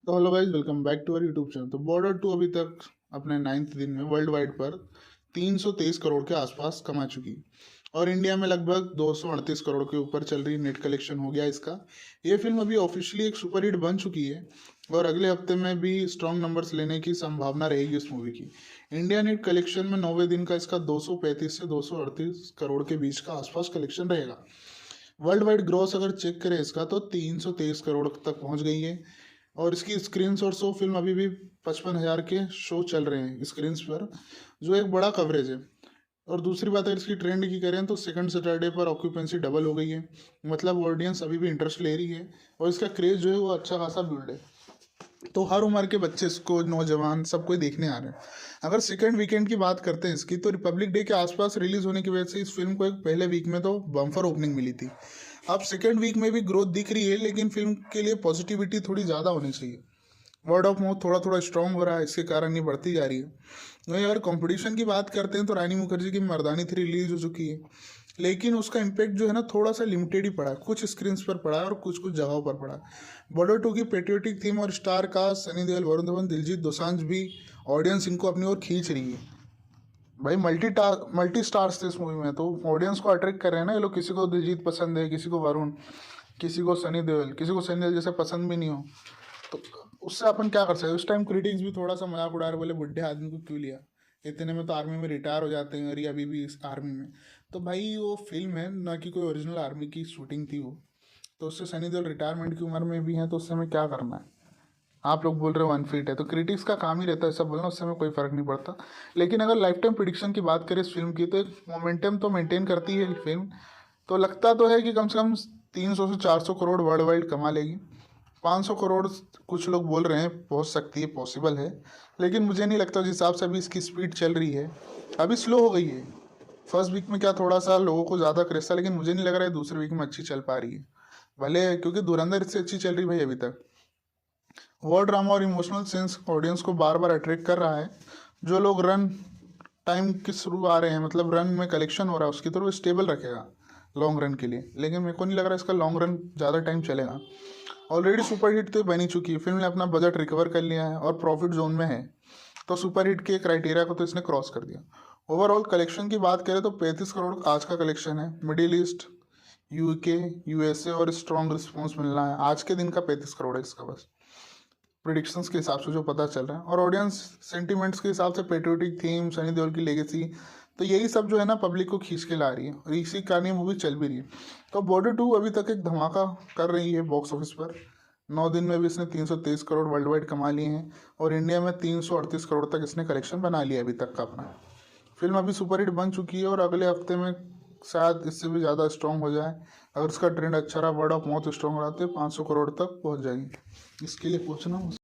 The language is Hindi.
तो hello guys, welcome back to our YouTube channel. तो बॉर्डर टू अभी तक अपने 9th दिन में वर्ल्ड वाइड पर 323 करोड़ के आसपास कमा चुकी और इंडिया में लगभग 238 करोड़ के ऊपर चल रही नेट कलेक्शन हो गया इसका। ये फिल्म अभी ऑफिशियली एक सुपरहिट बन चुकी है और अगले हफ्ते में भी स्ट्रॉन्ग नंबर्स लेने की संभावना रहेगी इस मूवी की। इंडिया नेट कलेक्शन में 9वें दिन का इसका 235 से 238 करोड़ के बीच का आसपास कलेक्शन रहेगा। वर्ल्ड वाइड ग्रॉस अगर चेक करें इसका तो 323 करोड़ तक पहुंच गई है और इसकी स्क्रीन और शो फिल्म अभी भी 55,000 के शो चल रहे हैं स्क्रीन पर, जो एक बड़ा कवरेज है। और दूसरी बात अगर इसकी ट्रेंड की करें तो सेकंड सैटरडे पर ऑक्यूपेंसी डबल हो गई है, मतलब ऑडियंस अभी भी इंटरेस्ट ले रही है और इसका क्रेज जो है वो अच्छा खासा बिल्ड है। तो हर उम्र के बच्चे इसको, नौजवान सब कोई देखने आ रहे हैं। अगर सेकंड वीकेंड की बात करते हैं इसकी, तो रिपब्लिक डे के आसपास रिलीज होने की वजह से इस फिल्म को एक पहले वीक में तो बम्फर ओपनिंग मिली थी। अब सेकंड वीक में भी ग्रोथ दिख रही है, लेकिन फिल्म के लिए पॉजिटिविटी थोड़ी ज़्यादा होनी चाहिए। वर्ड ऑफ माउथ थोड़ा थोड़ा स्ट्रांग हो रहा है, इसके कारण ये बढ़ती जा रही है। वहीं अगर कंपटीशन की बात करते हैं तो रानी मुखर्जी की मर्दानी 3 रिलीज हो चुकी है, लेकिन उसका इम्पैक्ट जो है ना थोड़ा सा लिमिटेड ही पड़ा है। कुछ स्क्रीन पर पड़ा है और कुछ कुछ जगहों पर पड़ा है। बॉर्डर 2 की पेट्रियोटिक थीम और स्टार का सनी देओल, वरुण धवन, दिलजीत दोसांझ भी ऑडियंस इनको अपनी ओर खींच रही है। भाई मल्टी स्टार्स थे इस मूवी में, तो ऑडियंस को अट्रैक्ट कर रहे हैं ना ये लोग। किसी को दिलजीत पसंद है, किसी को वरुण, किसी को सनी देओल, किसी को सनी देओल जैसे पसंद भी नहीं हो, तो उससे अपन क्या कर सकते हैं। उस टाइम क्रिटिक्स भी थोड़ा सा मजाक उड़ा रहे, बोले बुढ़े आदमी को क्यों लिया, इतने में तो आर्मी में रिटायर हो जाते हैं और ये अभी भी इस आर्मी में। तो भाई वो फिल्म है ना कि कोई ओरिजिनल आर्मी की शूटिंग थी वो, तो उससे सनी देओल रिटायरमेंट की उम्र में भी हैं, तो उससे हमें क्या करना है। आप लोग बोल रहे हो अनफिट है, तो क्रिटिक्स का काम ही रहता है सब बोलना, उससे हमें कोई फर्क नहीं पड़ता। लेकिन अगर लाइफ टाइम प्रिडिक्शन की बात करें इस फिल्म की, तो एक मोमेंटम तो मेंटेन करती है फिल्म। तो लगता तो है कि कम से कम 300 से 400 करोड़ वर्ल्ड वाइड कमा लेगी। 500 करोड़ कुछ लोग बोल रहे हैं पहुंच सकती है, पॉसिबल है, लेकिन मुझे नहीं लगता। जिस हिसाब से अभी इसकी स्पीड चल रही है, अभी स्लो हो गई है। फर्स्ट वीक में क्या थोड़ा सा लोगों को ज़्यादा क्रेज था, लेकिन मुझे नहीं लग रहा है दूसरे वीक में अच्छी चल पा रही है। भले क्योंकि धुरंधर इससे अच्छी चल रही भाई अभी तक। वॉर ड्रामा और इमोशनल सेंस ऑडियंस को बार बार अट्रैक्ट कर रहा है। जो लोग रन टाइम के थ्रू आ रहे हैं, मतलब रन में कलेक्शन हो रहा है उसकी, तो वो स्टेबल रखेगा लॉन्ग रन के लिए। लेकिन मेरे को नहीं लग रहा इसका लॉन्ग रन ज़्यादा टाइम चलेगा। ऑलरेडी सुपरहिट तो बनी चुकी है, फिल्म ने अपना बजट रिकवर कर लिया है और प्रॉफिट जोन में है, तो सुपरहिट के क्राइटेरिया को तो इसने क्रॉस कर दिया। ओवरऑल कलेक्शन की बात करें तो 35 करोड़ आज का कलेक्शन है। मिडिल ईस्ट, यूके, यूएसए और स्ट्रॉन्ग रिस्पॉन्स मिलना है। आज के दिन का 35 करोड़ है इसका बस, प्रिडिक्शंस के हिसाब से जो पता चल रहा है और ऑडियंस सेंटिमेंट्स के हिसाब से। पेट्रियोटिक थीम, सनी देओल की लेगेसी, तो यही सब जो है ना पब्लिक को खींच के ला रही है और इसी कारण ये मूवी चल भी रही है। तो बॉर्डर 2 अभी तक एक धमाका कर रही है बॉक्स ऑफिस पर। 9 दिन में भी इसने 323 करोड़ वर्ल्ड वाइड कमा लिए हैं और इंडिया में 338 करोड़ तक इसने कलेक्शन बना लिया अभी तक का अपना। फिल्म अभी सुपरहिट बन चुकी है और अगले हफ्ते में शायद इससे भी ज़्यादा स्ट्रॉन्ग हो जाए। अगर इसका ट्रेंड अच्छा रहा, वर्ड ऑफ माउथ स्ट्रॉन्ग रहा, तो 500 करोड़ तक पहुंच जाएगी। इसके लिए पूछना